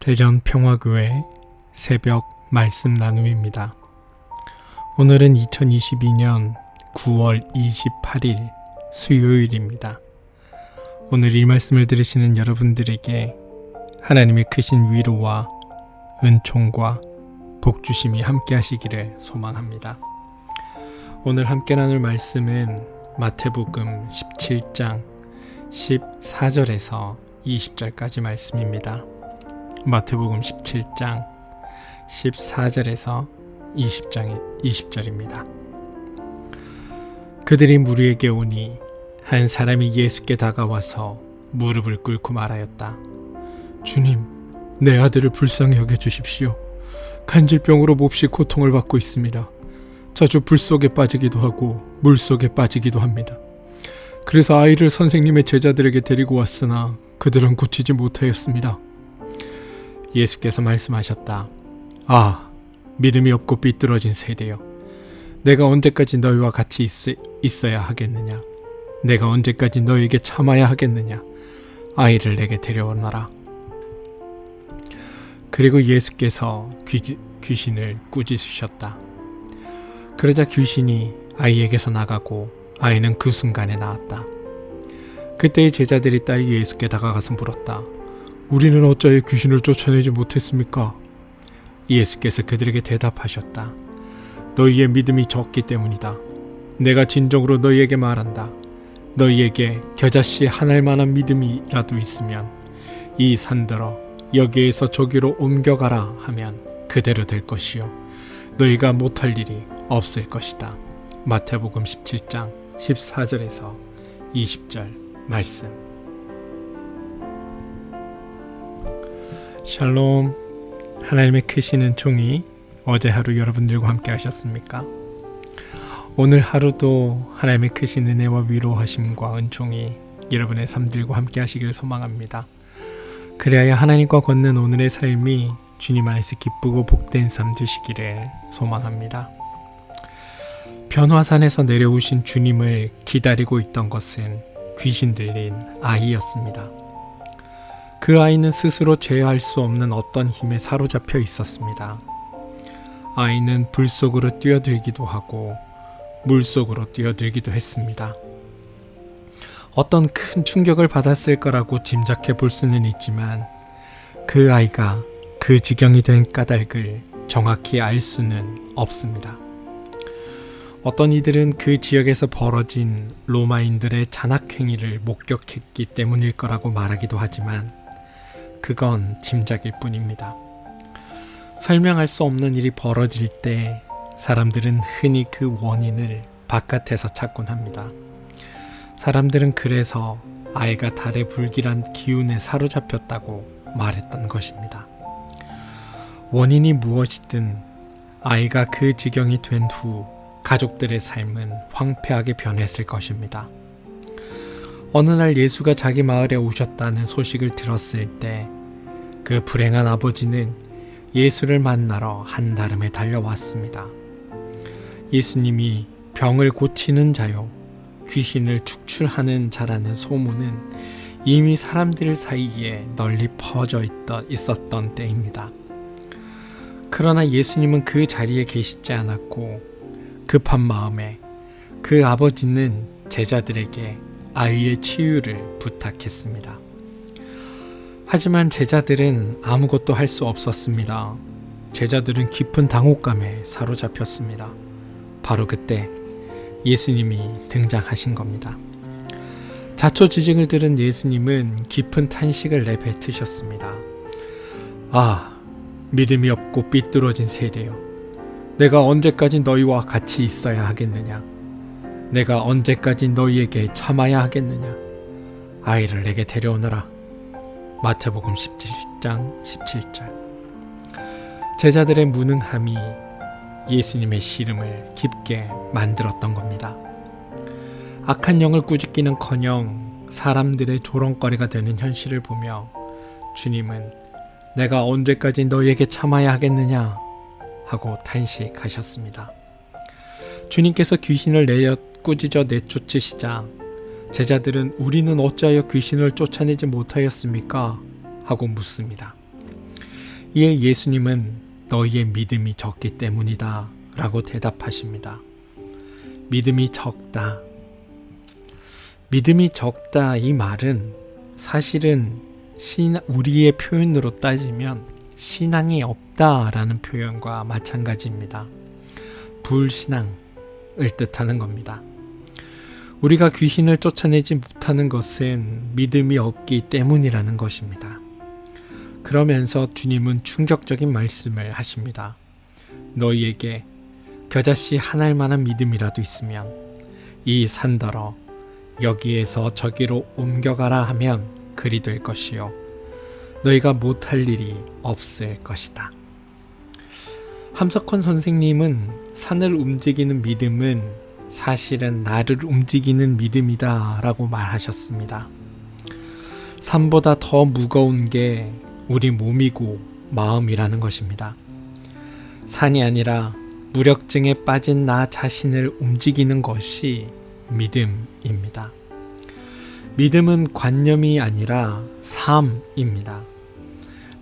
대전평화교회 새벽 말씀 나눔입니다. 오늘은 2022년 9월 28일 수요일입니다. 오늘 이 말씀을 들으시는 여러분들에게 하나님의 크신 위로와 은총과 복주심이 함께 하시기를 소망합니다. 오늘 함께 나눌 말씀은 마태복음 17장 14절에서 20절까지 말씀입니다. 마태복음 17장 14절에서 20절입니다. 그들이 무리에게 오니 한 사람이 예수께 다가와서 무릎을 꿇고 말하였다. 주님, 내 아들을 불쌍히 여겨주십시오. 간질병으로 몹시 고통을 받고 있습니다. 자주 불 속에 빠지기도 하고 물 속에 빠지기도 합니다. 그래서 아이를 선생님의 제자들에게 데리고 왔으나 그들은 고치지 못하였습니다. 예수께서 말씀하셨다. 믿음이 없고 삐뚤어진 세대여. 내가 언제까지 너희와 같이 있어야 하겠느냐? 내가 언제까지 너희에게 참아야 하겠느냐? 아이를 내게 데려오너라. 그리고 예수께서 귀신을 꾸짖으셨다. 그러자 귀신이 아이에게서 나가고 아이는 그 순간에 나았다. 그때의 제자들이 딸이 예수께 다가가서 물었다. 우리는 어찌하여 귀신을 쫓아내지 못했습니까? 예수께서 그들에게 대답하셨다. 너희의 믿음이 적기 때문이다. 내가 진정으로 너희에게 말한다. 너희에게 겨자씨 한 알만한 믿음이라도 있으면 이 산더러 여기에서 저기로 옮겨가라 하면 그대로 될 것이요 너희가 못할 일이 없을 것이다. 마태복음 17장 14절에서 20절 말씀. 샬롬. 하나님의 크신 은총이 어제 하루 여러분들과 함께 하셨습니까? 오늘 하루도 하나님의 크신 은혜와 위로하심과 은총이 여러분의 삶들과 함께 하시기를 소망합니다. 그래야 하나님과 걷는 오늘의 삶이 주님 안에서 기쁘고 복된 삶 되시기를 소망합니다. 변화산에서 내려오신 주님을 기다리고 있던 것은 귀신 들린 아이였습니다. 그 아이는 스스로 제어할 수 없는 어떤 힘에 사로잡혀 있었습니다. 아이는 불 속으로 뛰어들기도 하고 물 속으로 뛰어들기도 했습니다. 어떤 큰 충격을 받았을 거라고 짐작해 볼 수는 있지만 그 아이가 그 지경이 된 까닭을 정확히 알 수는 없습니다. 어떤 이들은 그 지역에서 벌어진 로마인들의 잔악행위를 목격했기 때문일 거라고 말하기도 하지만 그건 짐작일 뿐입니다. 설명할 수 없는 일이 벌어질 때 사람들은 흔히 그 원인을 바깥에서 찾곤 합니다. 사람들은 그래서 아이가 달의 불길한 기운에 사로잡혔다고 말했던 것입니다. 원인이 무엇이든 아이가 그 지경이 된 후 가족들의 삶은 황폐하게 변했을 것입니다. 어느 날 예수가 자기 마을에 오셨다는 소식을 들었을 때 그 불행한 아버지는 예수를 만나러 한다름에 달려왔습니다. 예수님이 병을 고치는 자요 귀신을 축출하는 자라는 소문은 이미 사람들 사이에 널리 퍼져 있었던 때입니다. 그러나 예수님은 그 자리에 계시지 않았고 급한 마음에 그 아버지는 제자들에게 아이의 치유를 부탁했습니다. 하지만 제자들은 아무것도 할 수 없었습니다. 제자들은 깊은 당혹감에 사로잡혔습니다. 바로 그때 예수님이 등장하신 겁니다. 자초지종을 들은 예수님은 깊은 탄식을 내뱉으셨습니다. 믿음이 없고 삐뚤어진 세대여. 내가 언제까지 너희와 같이 있어야 하겠느냐? 내가 언제까지 너희에게 참아야 하겠느냐? 아이를 내게 데려오너라. 마태복음 17장 17절. 제자들의 무능함이 예수님의 시름을 깊게 만들었던 겁니다. 악한 영을 꾸짖기는커녕 사람들의 조롱거리가 되는 현실을 보며 주님은 내가 언제까지 너희에게 참아야 하겠느냐 하고 탄식하셨습니다. 주님께서 귀신을 꾸짖어 내쫓으시자 제자들은 우리는 어찌하여 귀신을 쫓아내지 못하였습니까? 하고 묻습니다. 이에 예수님은 너희의 믿음이 적기 때문이다 라고 대답하십니다. 믿음이 적다. 믿음이 적다 이 말은 사실은 우리의 표현으로 따지면 신앙이 없다라는 표현과 마찬가지입니다. 불신앙을 뜻하는 겁니다. 우리가 귀신을 쫓아내지 못하는 것은 믿음이 없기 때문이라는 것입니다. 그러면서 주님은 충격적인 말씀을 하십니다. 너희에게 겨자씨 한 알만한 믿음이라도 있으면 이 산더러 여기에서 저기로 옮겨가라 하면 그리 될 것이요 너희가 못할 일이 없을 것이다. 함석헌 선생님은 산을 움직이는 믿음은 사실은 나를 움직이는 믿음이다 라고 말하셨습니다. 산보다 더 무거운 게 우리 몸이고 마음이라는 것입니다. 산이 아니라 무력증에 빠진 나 자신을 움직이는 것이 믿음입니다. 믿음은 관념이 아니라 삶입니다.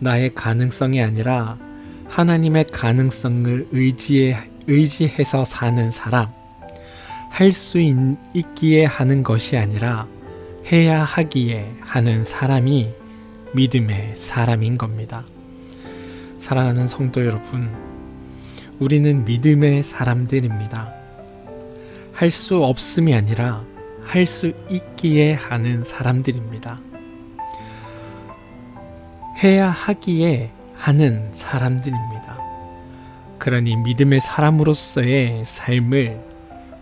나의 가능성이 아니라 하나님의 가능성을 의지해서 사는 사람, 할 수 있기에 하는 것이 아니라 해야 하기에 하는 사람이 믿음의 사람인 겁니다. 사랑하는 성도 여러분, 우리는 믿음의 사람들입니다. 할 수 없음이 아니라 할 수 있기에 하는 사람들입니다. 해야 하기에 하는 사람들입니다. 그러니 믿음의 사람으로서의 삶을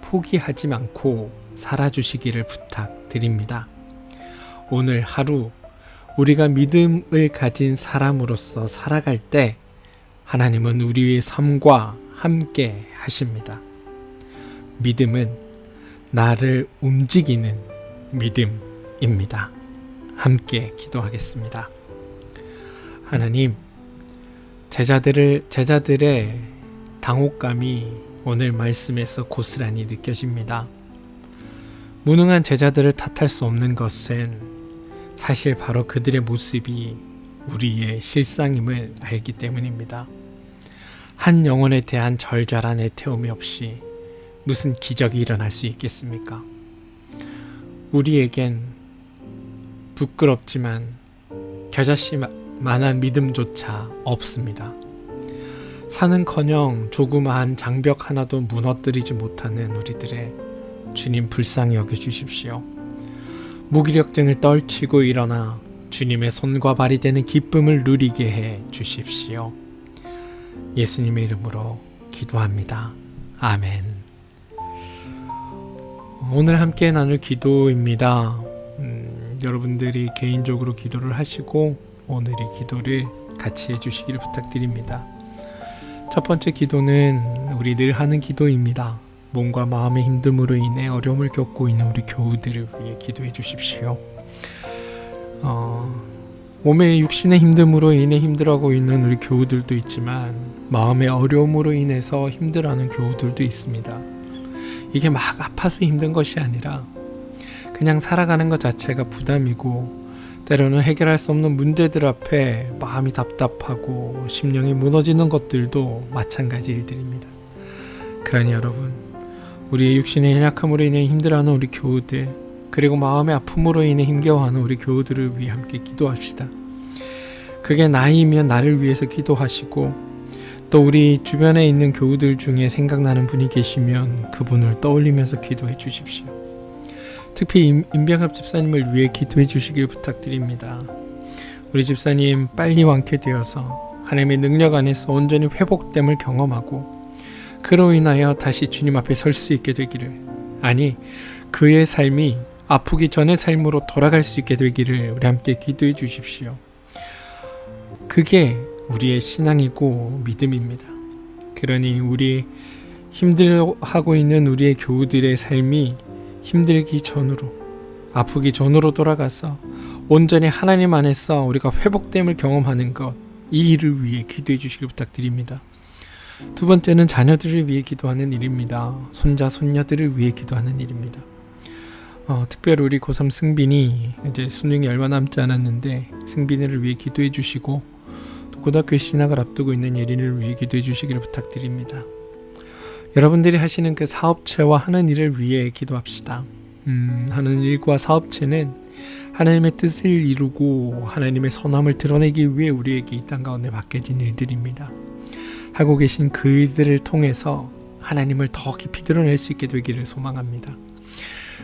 포기하지 않고 살아주시기를 부탁드립니다. 오늘 하루 우리가 믿음을 가진 사람으로서 살아갈 때 하나님은 우리의 삶과 함께 하십니다. 믿음은 나를 움직이는 믿음입니다. 함께 기도하겠습니다. 하나님, 제자들의 당혹감이 오늘 말씀에서 고스란히 느껴집니다. 무능한 제자들을 탓할 수 없는 것은 사실 바로 그들의 모습이 우리의 실상임을 알기 때문입니다. 한 영혼에 대한 절절한 애태움이 없이 무슨 기적이 일어날 수 있겠습니까? 우리에겐 부끄럽지만 겨자씨만한 믿음조차 없습니다. 산은커녕 조그마한 장벽 하나도 무너뜨리지 못하는 우리들의 주님 불쌍히 여겨주십시오. 무기력증을 떨치고 일어나 주님의 손과 발이 되는 기쁨을 누리게 해 주십시오. 예수님의 이름으로 기도합니다. 아멘. 오늘 함께 나눌 기도입니다. 여러분들이 개인적으로 기도를 하시고 오늘의 기도를 같이 해주시기를 부탁드립니다. 첫 번째 기도는 우리 늘 하는 기도입니다. 몸과 마음의 힘듦으로 인해 어려움을 겪고 있는 우리 교우들을 위해 기도해 주십시오. 몸의 육신의 힘듦으로 인해 힘들어하고 있는 우리 교우들도 있지만 마음의 어려움으로 인해서 힘들어하는 교우들도 있습니다. 이게 막 아파서 힘든 것이 아니라 그냥 살아가는 것 자체가 부담이고 때로는 해결할 수 없는 문제들 앞에 마음이 답답하고 심령이 무너지는 것들도 마찬가지 일들입니다. 그러니 여러분, 우리의 육신의 연약함으로 인해 힘들어하는 우리 교우들, 그리고 마음의 아픔으로 인해 힘겨워하는 우리 교우들을 위해 함께 기도합시다. 그게 나이면 나를 위해서 기도하시고 또 우리 주변에 있는 교우들 중에 생각나는 분이 계시면 그분을 떠올리면서 기도해 주십시오. 특히 임병합 집사님을 위해 기도해 주시길 부탁드립니다. 우리 집사님 빨리 완쾌되어서 하나님의 능력 안에서 온전히 회복됨을 경험하고 그로 인하여 다시 주님 앞에 설 수 있게 되기를, 아니 그의 삶이 아프기 전의 삶으로 돌아갈 수 있게 되기를 우리 함께 기도해 주십시오. 그게 우리의 신앙이고 믿음입니다. 그러니 우리 힘들어하고 있는 우리의 교우들의 삶이 힘들기 전으로, 아프기 전으로 돌아가서 온전히 하나님 안에서 우리가 회복됨을 경험하는 것, 이 일을 위해 기도해 주시길 부탁드립니다. 두 번째는 자녀들을 위해 기도하는 일입니다. 손자, 손녀들을 위해 기도하는 일입니다. 특별히 우리 고3 승빈이 이제 수능이 얼마 남지 않았는데 승빈이를 위해 기도해 주시고, 또 고등학교 신학을 앞두고 있는 예린을 위해 기도해 주시기를 부탁드립니다. 여러분들이 하시는 그 사업체와 하는 일을 위해 기도합시다. 하는 일과 사업체는 하나님의 뜻을 이루고 하나님의 선함을 드러내기 위해 우리에게 이 땅 가운데 맡겨진 일들입니다. 하고 계신 그 일들을 통해서 하나님을 더 깊이 드러낼 수 있게 되기를 소망합니다.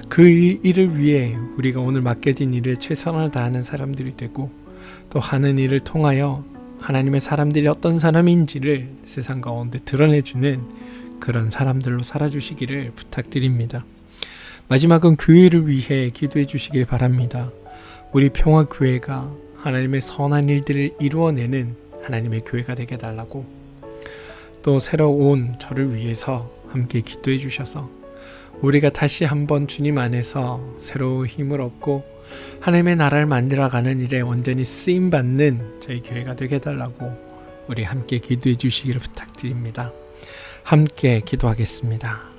그 일을 위해 우리가 오늘 맡겨진 일에 최선을 다하는 사람들이 되고 또 하는 일을 통하여 하나님의 사람들이 어떤 사람인지를 세상 가운데 드러내주는 그런 사람들로 살아주시기를 부탁드립니다. 마지막은 교회를 위해 기도해 주시길 바랍니다. 우리 평화교회가 하나님의 선한 일들을 이루어내는 하나님의 교회가 되게 달라고 또 새로 온 저를 위해서 함께 기도해 주셔서 우리가 다시 한번 주님 안에서 새로운 힘을 얻고 하나님의 나라를 만들어가는 일에 온전히 쓰임받는 저희 교회가 되게 달라고 우리 함께 기도해 주시기를 부탁드립니다. 함께 기도하겠습니다.